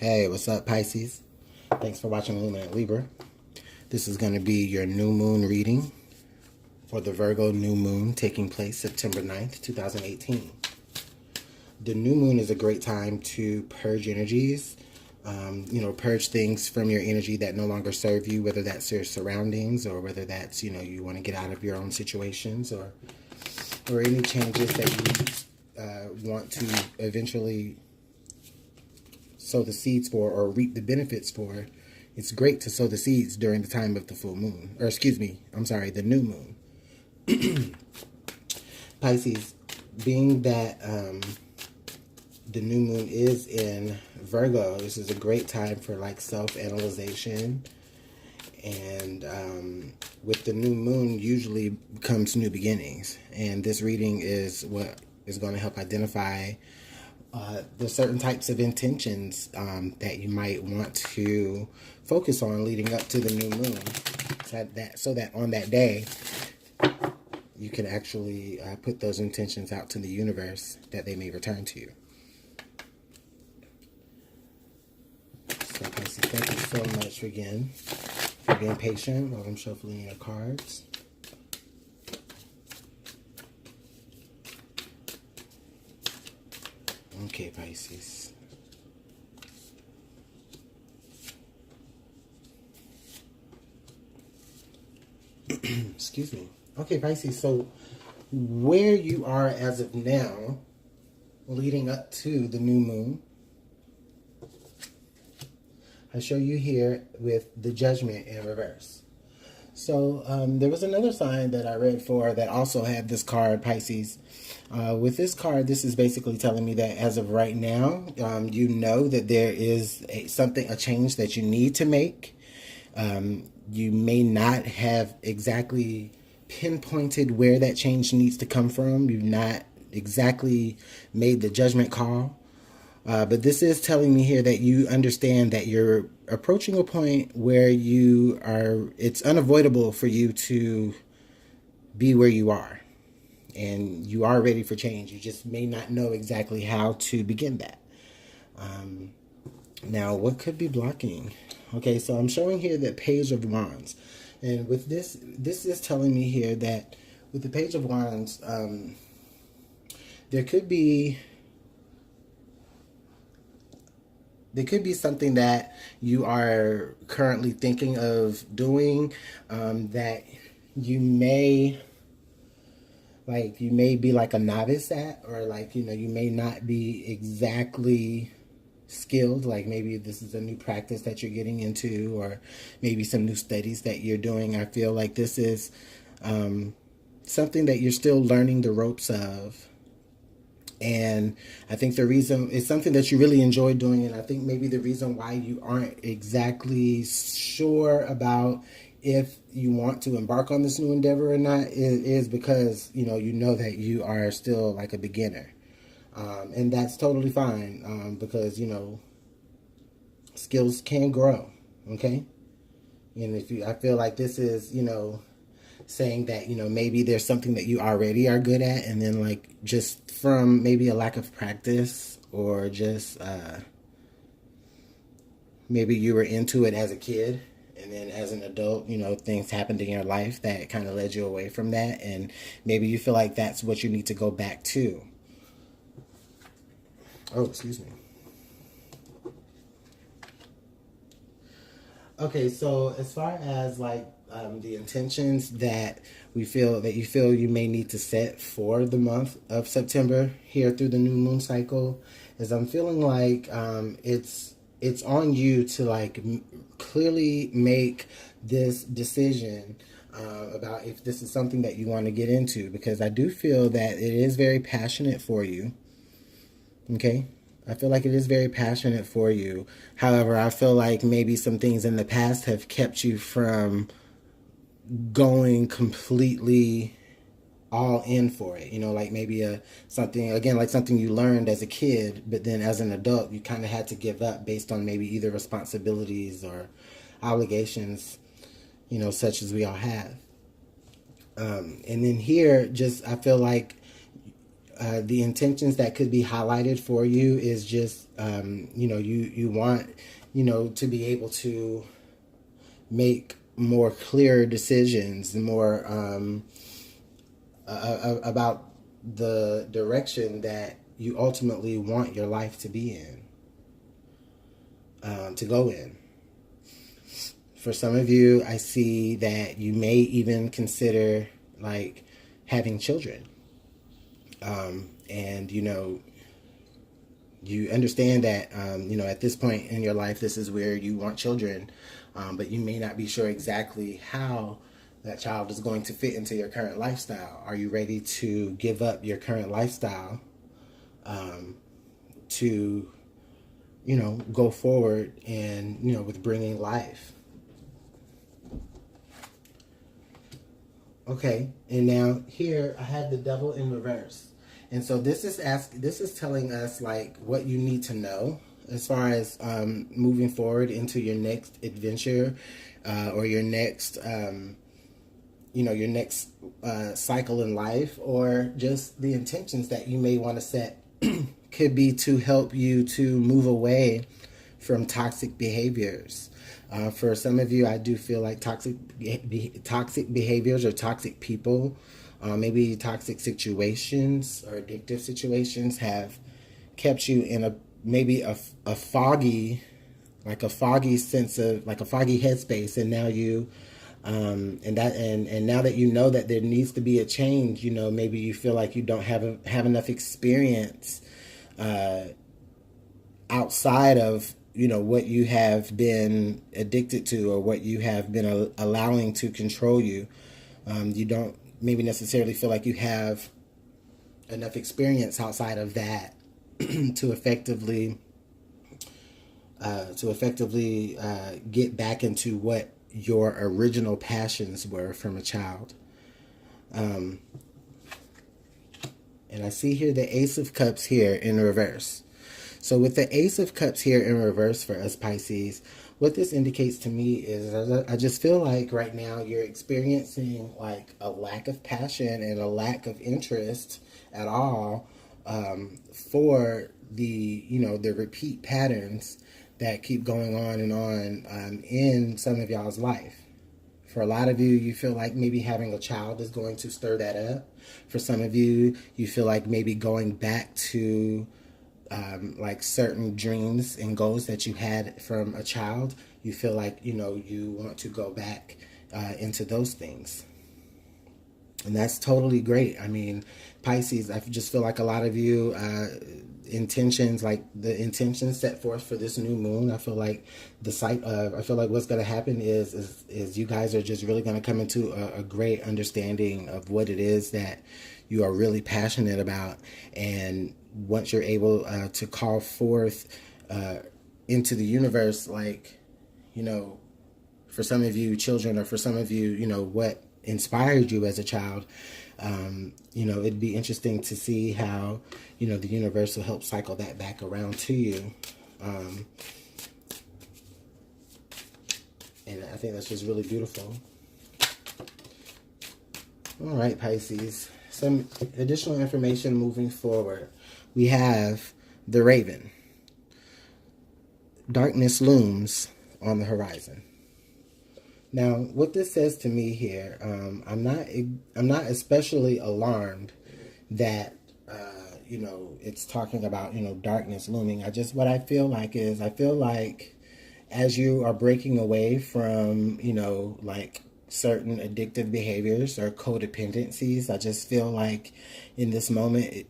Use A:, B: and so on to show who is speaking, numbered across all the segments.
A: Hey, what's up, Pisces? Thanks for watching Luminant Libra. This is going to be your new moon reading for the Virgo new moon taking place September 9th, 2018. The new moon is a great time to purge energies, purge things from your energy that no longer serve you, whether that's your surroundings or whether that's, you want to get out of your own situations or any changes that you want to eventually sow the seeds for or reap the benefits for. It's great to sow the seeds during the time of the full moon, the new moon. Pisces, being that the new moon is in Virgo, this is a great time for like self-analyzation, and with the new moon usually comes new beginnings, and this reading is what is going to help identify the certain types of intentions that you might want to focus on leading up to the new moon, so that on that day you can actually put those intentions out to the universe that they may return to you. So, Pisces, thank you so much again for being patient while I'm shuffling your cards. Okay, Pisces. Excuse me. Okay, Pisces, so where you are as of now, leading up to the new moon, I show you here with the Judgment in reverse. So there was another sign that I read for that also had this card, Pisces. With this card, this is basically telling me that as of right now, you know that there is a change that you need to make. You may not have exactly pinpointed where that change needs to come from. You've not exactly made the judgment call. But this is telling me here that you understand that you're approaching a point where it's unavoidable for you to be where you are. And you are ready for change. You just may not know exactly how to begin that. Now, what could be blocking? Okay, so I'm showing here that Page of Wands. And with this is telling me here that with the Page of Wands, there could be something that you are currently thinking of doing that you may be like a novice at, or you may not be exactly skilled. Like maybe this is a new practice that you're getting into, or maybe some new studies that you're doing. I feel like this is something that you're still learning the ropes of. And I think the reason it's something that you really enjoy doing, and I think maybe the reason why you aren't exactly sure about if you want to embark on this new endeavor or not is because you know that you are still like a beginner, and that's totally fine, because skills can grow. Okay, and I feel like this is saying that maybe there's something that you already are good at, and then just from maybe a lack of practice, or just maybe you were into it as a kid, and then as an adult things happened in your life that kind of led you away from that, and maybe you feel like that's what you need to go back to. Oh, excuse me. Okay, so as far as the intentions that you feel you may need to set for the month of September here through the new moon cycle, is I'm feeling like it's on you to clearly make this decision about if this is something that you want to get into, because I do feel that it is very passionate for you. Okay? I feel like it is very passionate for you. However, I feel like maybe some things in the past have kept you from going completely all in for it. Maybe something you learned as a kid, but then as an adult, you kind of had to give up based on maybe either responsibilities or obligations, such as we all have. And then here, I feel like the intentions that could be highlighted for you is just, you want, to be able to make more clear decisions, more about the direction that you ultimately want your life to be in, to go in. For some of you, I see that you may even consider like having children. And you understand that, at this point in your life, this is where you want children, but you may not be sure exactly how that child is going to fit into your current lifestyle. Are you ready to give up your current lifestyle to, go forward and, with bringing life? Okay, and now here I have the devil in reverse. And so this is telling us like what you need to know as far as moving forward into your next adventure, or your next cycle in life, or just the intentions that you may want to set could be to help you to move away from toxic behaviors. For some of you, I do feel like toxic behaviors or toxic people, maybe toxic situations or addictive situations have kept you in a foggy sense of, like a foggy headspace, and now you and now that you know that there needs to be a change, maybe you feel like you don't have enough experience outside of what you have been addicted to, or what you have been allowing to control you. You don't maybe necessarily feel like you have enough experience outside of that to effectively get back into what your original passions were from a child. And I see here the Ace of Cups here in reverse. So with the Ace of Cups here in reverse for us Pisces, what this indicates to me is I just feel like right now you're experiencing like a lack of passion and a lack of interest at all, for the repeat patterns that keep going on and on in some of y'all's life. For a lot of you, you feel like maybe having a child is going to stir that up. For some of you, you feel like maybe going back to like certain dreams and goals that you had from a child. You feel like, you want to go back into those things. And that's totally great. I mean, Pisces, I just feel like a lot of you, intentions set forth for this new moon, I feel like what's going to happen is you guys are just really going to come into a great understanding of what it is that you are really passionate about. And once you're able to call forth into the universe, like, for some of you children, or for some of you, what inspired you as a child, it'd be interesting to see how, the universe will help cycle that back around to you. And I think that's just really beautiful. All right, Pisces. Some additional information moving forward. We have the Raven. Darkness looms on the horizon. Now, what this says to me here, I'm not especially alarmed that it's talking about darkness looming. What I feel like is, as you are breaking away from like certain addictive behaviors or codependencies, I just feel like in this moment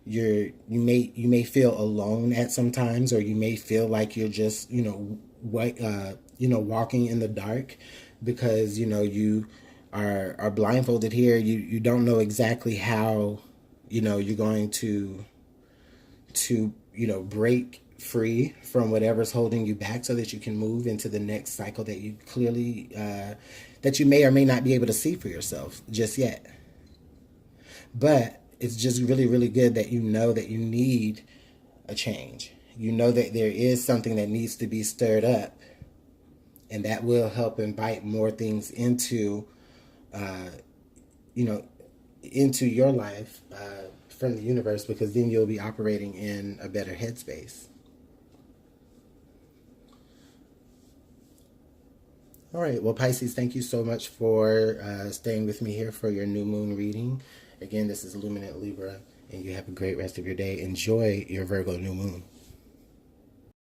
A: you may feel alone at some times, or you may feel like you're just walking in the dark, because you are blindfolded here. You don't know exactly how you're going to break free from whatever's holding you back, so that you can move into the next cycle that you clearly that you may or may not be able to see for yourself just yet. But it's just really, really good that that you need a change. That there is something that needs to be stirred up, and that will help invite more things into into your life from the universe, because then you'll be operating in a better headspace. All right. Well, Pisces, thank you so much for staying with me here for your new moon reading. Again, this is Luminant Libra, and you have a great rest of your day. Enjoy your Virgo new moon.